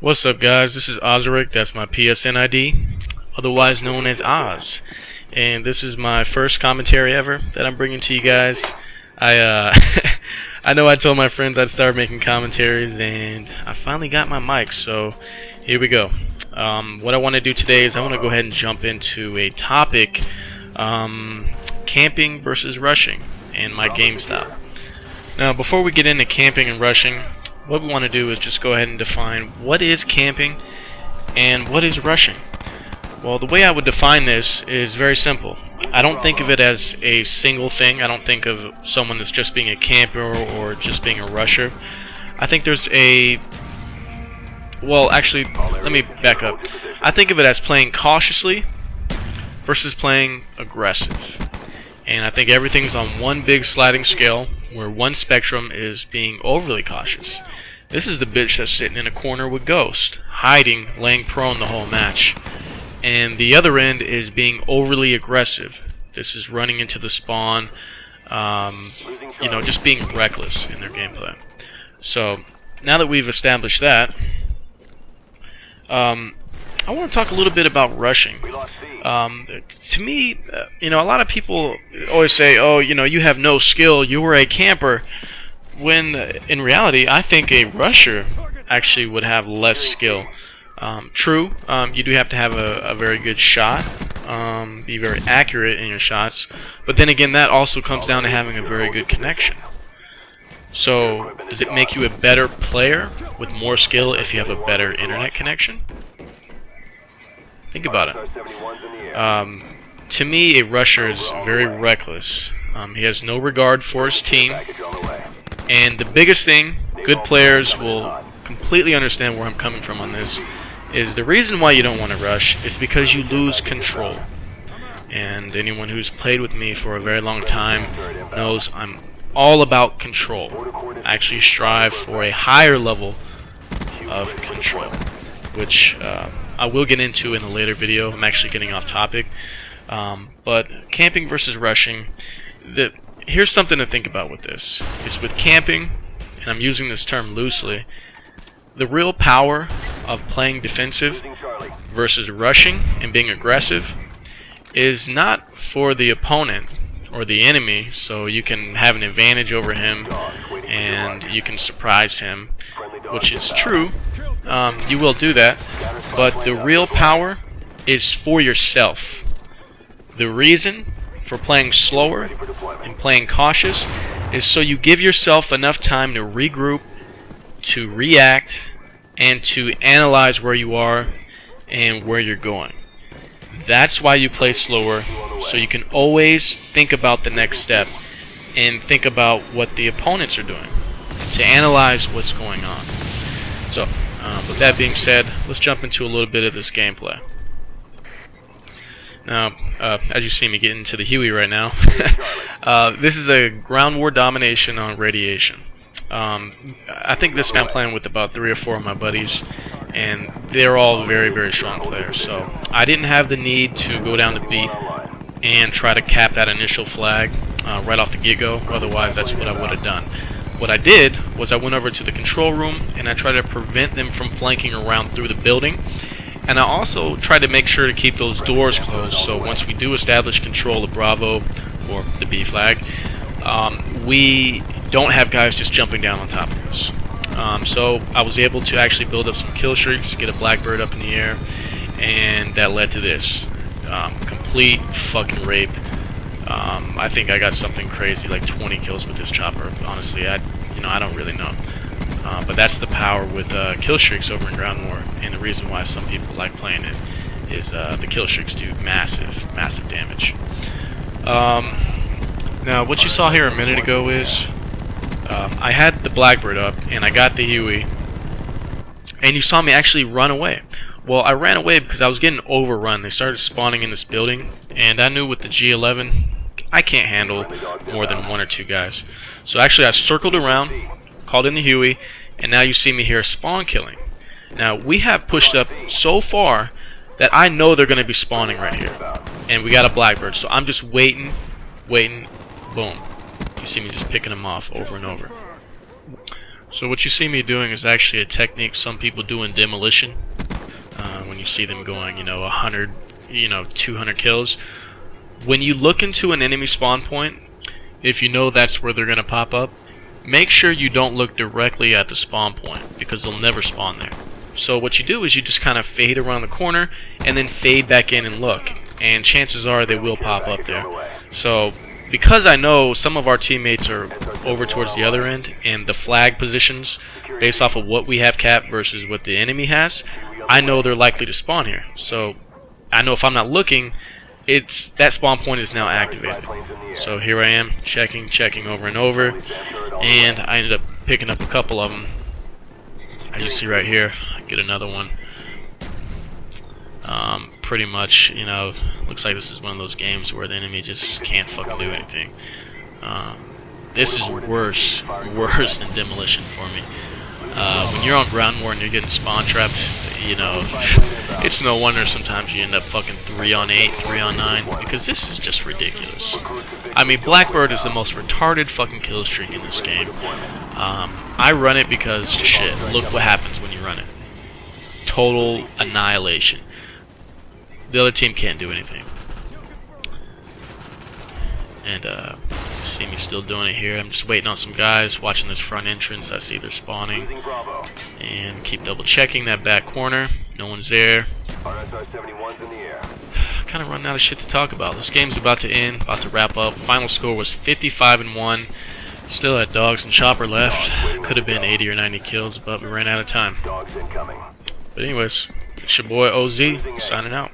What's up, guys? This is Ozric. That's my PSN ID, otherwise known as Oz. And this is my first commentary ever that I'm bringing to you guys. I know I told my friends I'd start making commentaries, and I finally got my mic, so here we go. What I want to do today is I want to go ahead and jump into a topic, camping versus rushing, and my game style. Now, before we get into camping and rushing, what we want to do is just go ahead and define what is camping and what is rushing. Well, the way I would define this is very simple. I don't think of it as a single thing. I don't think of someone that's just being a camper or just being a rusher. I think there's a... Well, actually, let me back up. I think of it as playing cautiously versus playing aggressive. And I think everything's on one big sliding scale, where one spectrum is being overly cautious. This is the bitch that's sitting in a corner with Ghost, hiding, laying prone the whole match. And the other end is being overly aggressive. This is running into the spawn, just being reckless in their gameplay. So, now that we've established that, I want to talk a little bit about rushing. To me, a lot of people always say, oh, you have no skill, you were a camper, when in reality, I think a rusher actually would have less skill. True, you do have to have a very good shot, be very accurate in your shots, but then again, that also comes down to having a very good connection. So, does it make you a better player with more skill if you have a better internet connection? Think about it. To me, a rusher is very reckless. He has no regard for his team. And the biggest thing, good players will completely understand where I'm coming from on this, is the reason why you don't want to rush is because you lose control. And anyone who's played with me for a very long time knows I'm all about control. I actually strive for a higher level of control, which I will get into in a later video. I'm actually getting off topic. But camping versus rushing, here's something to think about with this. Is with camping, and I'm using this term loosely, the real power of playing defensive versus rushing and being aggressive is not for the opponent or the enemy, so you can have an advantage over him and you can surprise him, which is true. You will do that, but the real power is for yourself. The reason for playing slower and playing cautious is so you give yourself enough time to regroup, to react, and to analyze where you are and where you're going. That's why you play slower, so you can always think about the next step and think about what the opponents are doing, to analyze what's going on. So, with that being said, let's jump into a little bit of this gameplay. Now, as you see me get into the Huey right now, this is a ground war domination on radiation. I think this I'm playing with about 3 or 4 of my buddies, and they're all very, very strong players. So I didn't have the need to go down the beat and try to cap that initial flag right off the get-go. Otherwise, that's what I would have done. What I did was I went over to the control room and I tried to prevent them from flanking around through the building. And I also tried to make sure to keep those doors closed, so once we do establish control of Bravo, or the B flag, we don't have guys just jumping down on top of us. So I was able to actually build up some kill streaks, get a Blackbird up in the air, and that led to this. Complete fucking rape. I think I got something crazy, like 20 kills with this chopper. Honestly, I don't really know. But that's the power with kill streaks over in Ground War, and the reason why some people like playing it is the kill streaks do massive, massive damage. Now, what you saw here a minute ago is I had the Blackbird up, and I got the Huey, and you saw me actually run away. Well, I ran away because I was getting overrun. They started spawning in this building, and I knew with the G11, I can't handle more than 1 or 2 guys. So actually, I circled around, called in the Huey, and now you see me here spawn killing. Now, we have pushed up so far that I know they're going to be spawning right here. And we got a Blackbird, so I'm just waiting, boom. You see me just picking them off over and over. So what you see me doing is actually a technique some people do in Demolition. When you see them going, 100, 200 kills. When you look into an enemy spawn point, if you know that's where they're going to pop up, make sure you don't look directly at the spawn point, because they'll never spawn there. So what you do is you just kind of fade around the corner and then fade back in and look, and chances are they will pop up there. So because I know some of our teammates are over towards the other end, and the flag positions based off of what we have capped versus what the enemy has, I know they're likely to spawn here. So I know if I'm not looking, that spawn point is now activated. So here I am, checking over and over, and I ended up picking up a couple of them. As you see right here, I get another one. Pretty much, looks like this is one of those games where the enemy just can't fucking do anything. This is worse than Demolition for me. When you're on ground war and you're getting spawn trapped, it's no wonder sometimes you end up fucking 3-on-8, 3-on-9, because this is just ridiculous. I mean, Blackbird is the most retarded fucking kill streak in this game. I run it because, shit, look what happens when you run it. Total annihilation. The other team can't do anything. And, you see me still doing it here. I'm just waiting on some guys, watching this front entrance. I see they're spawning. And keep double checking that back corner. No one's there. Kind of running out of shit to talk about. This game's about to end, about to wrap up. Final score was 55-1. Still had dogs and chopper left. Could have been 80 or 90 kills, but we ran out of time. But anyways, it's your boy OZ, signing out.